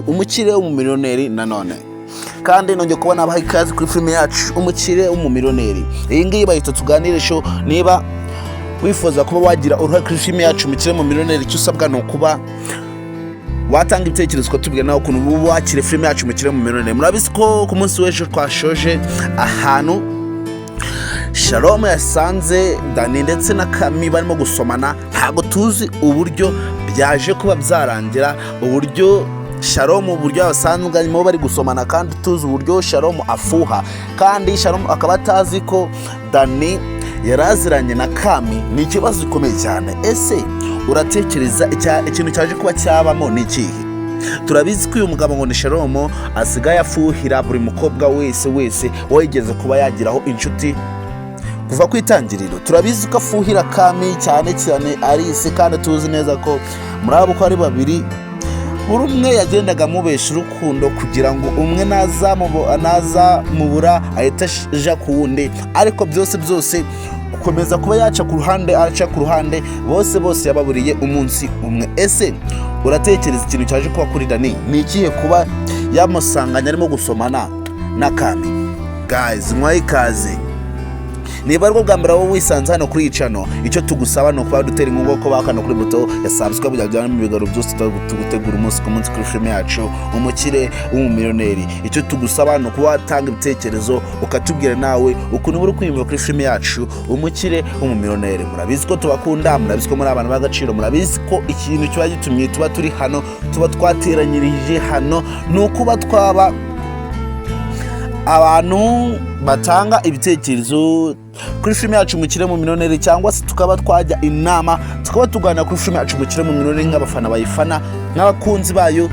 Umukire w'umumillionare nanone kandi nongeye kubona abaha ikaze kuri filime yacu Umukire w'umumillionare. Iyi ngiyi bahita tuganirisho niba wifuza kuba wagira uruhare kuri filime yacu Umukire w'umumillionare, icyo usabwa no kuba watanga ibitekerezo ko tubwira nawe ukuntu wakire filime yacu Umukire w'umumillionare. Murabizi ko ku munsi w'ejo twashoje ahantu Shalom yasanze Dani ndetse na Kami barimo gusomana. Ntago tuzi uburyo byaje kuba byarangira, uburyo Shalom uburyo abasanzwe arimo bari gusomana, kandi tuzi uburyo Shalom afuha, kandi Shalom akaba atazi ko Dani yaraziranye na Kami. Ni ikibazo gikomeye cyane. Ese uratekereza ikintu cyaje kuba cyabamo ni ikihe? Turabizi ko uyu mugabo ngo ni Shalom asigaye afuhira buri mukobwa wese wigeze kuba yagiraho inshuti kuva ku itangiriro. Turabizi ko afuhira Kami cyane Alice, kandi tuzi neza ko muri abo ko ari babiri buri umwe yagendaga amubesha urukundo kugira ngo umwe naza mubura ahita aja ku wundi, ariko byose gukomeza kuba yaca ku ruhande bose yababuriye umunsi umwe. Ese uratekereza ikintu cyaje kuba kuri Dani ni ikihe kuba yamusanganya arimo gusomana na Kami? Guys, mwaye ikaze. Niba ariko bwa mbere wowe wisanze hano kuri icano, icyo tugusaba no kuba dutera inkunga ko bakana kuri buto ya subscribe byajyana mu bigaro byose tugutegura umunsi ku munsi kuri filime yacu Umukire w'umumillionare. Icyo tugusaba no kuba watanga ibitekerezo ukatubwira nawe ukuntu uri kwiyumva kuri filime yacu Umukire w'umumillionare. Murabizi ko tubakunda, murabizi ko muri abantu b'agaciro, murabizi ko ikintu cyo gitumye tuba turi hano, tuba twateranyirije hano nukuba twaba abantu batanga ibitekerezo kuri filime yacu Umukire w'umumillionare, cyangwa se tukaba twajya inama tukaba tugana kuri filime yacu Umukire w'umumillionare nk'abafana bayifana, nk'abakunzi bayo,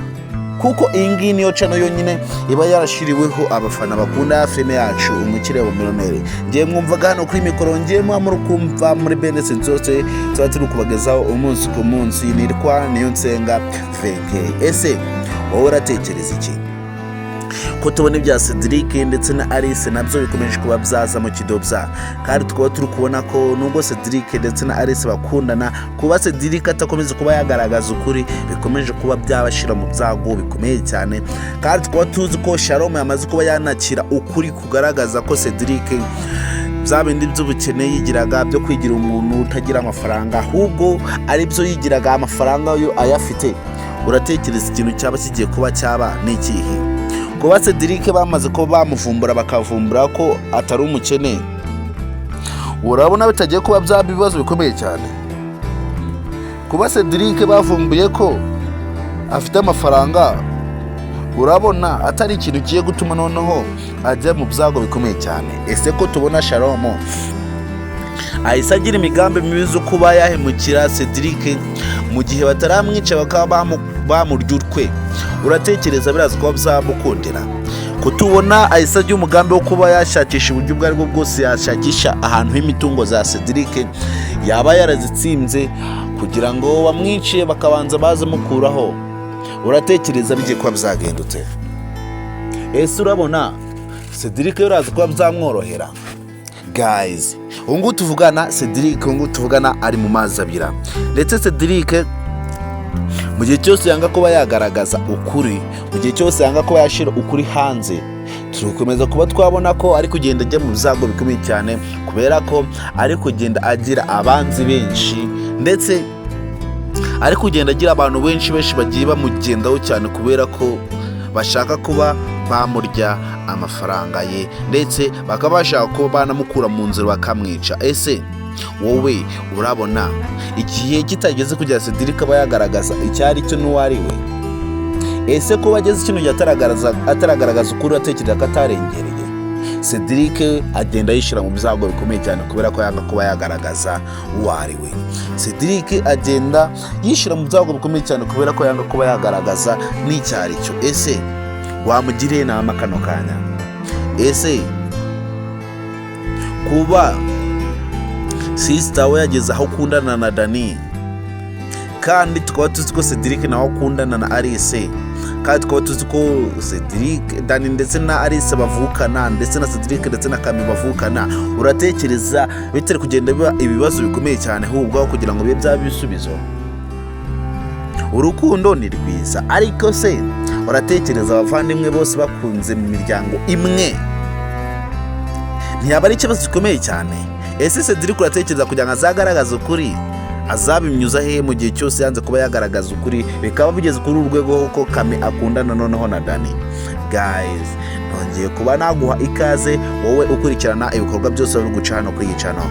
kuko iyi ngiyi niyo channel yonyine iba yarashiriweho abafana bakunda filime yacu Umukire w'umumillionare. Ngiye mwumvaga hano kuri mikoro, ngiye muri kumva muri benesi zose tuba turi kubagezaho umunsi ku munsi. Nitwa niyo nsenga Fenge. Ese wowe uratekereza iki ko tubona ibya Cedric ndetse na Alice nabyo bikomeje kuba byaza mu kidobya, kandi tukaba turi kubona ko nubwo Cedric ndetse na Alice bakundana, kuba Cedric atakomeza kuba yagaragaza ukuri bikomeje kuba byabashira mu byago bikomeye cyane, kandi tukaba tuzi ko Shalom yamaze kuba yanakira ukuri kugaragaza ko Cedric bya bindi by'ubukene yigiraga byo kwigira umuntu utagira amafaranga, ahubwo ari byo yigiraga amafaranga yo ayafite. Uratekereza ikintu cyaba kigiye kuba cyaba ni ikihe? Kuba Cedric bamaze ko bamuvumbura bakavumbura ko atari umukene, urabona bitagiye kuba byaba ibibazo bikomeye cyane. Kuba Cedric bavumbuye ko afite amafaranga, urabona atari ikintu kigiye gutuma noneho ajya mu byago bikomeye cyane. Ese ko tubona Shalom ahise agira imigambi mibi zo kuba yahemukira Cedric mu gihe bataramwica bakaba bamurya urwe, uratekereza biraza kuba byamukundira? Kutubona ahise agira umugambi wo kuba yashakisha uburyo bwo aribwo bwose yashakisha ahantu h'imitungo za Cedric yaba yarazitsinze kugira ngo bamwice bakabanza baze mukuraho. Uratekereza bigiye kuba byagendutse? Ese urabona Cedric yaraza kuba byamworohera? Guys, ungu tuvugana Cedric tuvugana ari mu mazi abira, ndetse Cedric mu gihe cyose yanga kuba yagaragaza ukuri, mu gihe cyose yanga kuba yashira ukuri hanze, turukomeza kuba twabona ko ari kugenda ajya mu byago bikomeye cyane, kubera ko ari kugenda agira abanzi benshi, ndetse ari kugenda agira abantu benshi bagiye bamugendaho cyane, kubera ko bashaka kuba bamurya amafaranga ye, ndetse bakaba bashaka kuba banamukura mu nzira bakamwica. Ese wowe urabona igihe kitageze kugira Cedric aba yagaragaza icyari cyo n'uwari we? Ese ko bageze ikintu ataragaragaza ukuri, atekereza ko atarengereye? Cedric agenda yishira mu byago bikomeye cyane kubera ko yanga kuba yagaragaza uwari we. Cedric agenda yishira mu byago bikomeye cyane kubera ko yanga kuba yagaragaza n'icyari cyo. Ese wamugiriye inama kano kanya? Ese kuba sister we yageze aho kundana na Dani, kandi tukaba tuzi ko Cedric nawe akundana na Alice, kandi tukaba tuzi ko Cedric, Dani ndetse na Alice bavukana, ndetse na Cedric ndetse na Kami bavukana, uratekereza bitari kugenda biba ibibazo bikomeye cyane ahubwo kugira ngo bibe byabisubizo? urukundo ni rwiza, ariko se uratekereza abavandimwe bose bakunze mu miryango imwe ntiyaba ari ikibazo gikomeye cyane? Ese Cedric uratekereza kugira ngo azagaragaze ukuri azabimyuza hehe mu gihe cyose yanze kuba yagaragaza ukuri, bikaba bigeze kuri urwego ko Kami akundana noneho na Dani? Guys, nongeye kuba naguha ikaze wowe ukurikirana ibikorwa byose biri guca hano kuri iyi channel,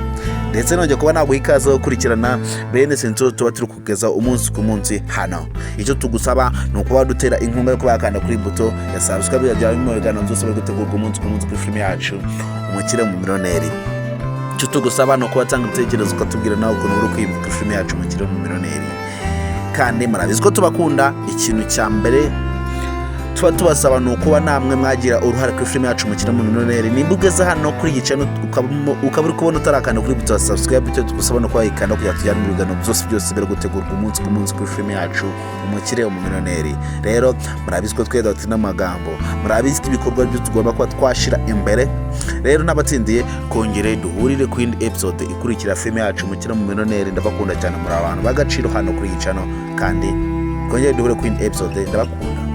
ndetse nongeye kuba naguha ikaze ukurikirana bene sentro tuba turi kugeza umunsi ku munsi hano. Icyo tugusaba ni ukuba dutera inkunga yo kubakanda kuri buto ya subscribe bya bimwe biganiro byose biri gutegurwa umunsi ku munsi kuri film yacu Umukire mu Millionare. Icyo tugusaba ni ukuba tanga ibitekerezo ukatubwira nawe ukuntu uri kwibuka film yacu Umukire mu Millionare, kandi murabizi ko tubakunda. Ikintu cya mbere tuba tubasaba ni ukuba namwe mwagira uruhare kuri film yacu Umukire mu Millionare. Nimba ugeze hano kuri iyi channel ukaba uri kubona utarakanda kuri buto ya subscribe, icyo tugusaba no kuba ikanda kugira tujyane mu biganiro byose biri gutegurwa umunsi ku munsi kuri film yacu Umukire mu Millionare. Rero murabizi ko tweda ati n'amagambo, murabizi ibikorwa byo tugomba kuba twashira imbere. Rero n'abatsindiye kongere duhurire ku indi episode ikurikira film yacu Umukire mu Millionare. Ndabakunda cyane, muri abantu bagaciro hano kuri iyi channel, kandi kongere duhure ku indi episode. Ndabakunda.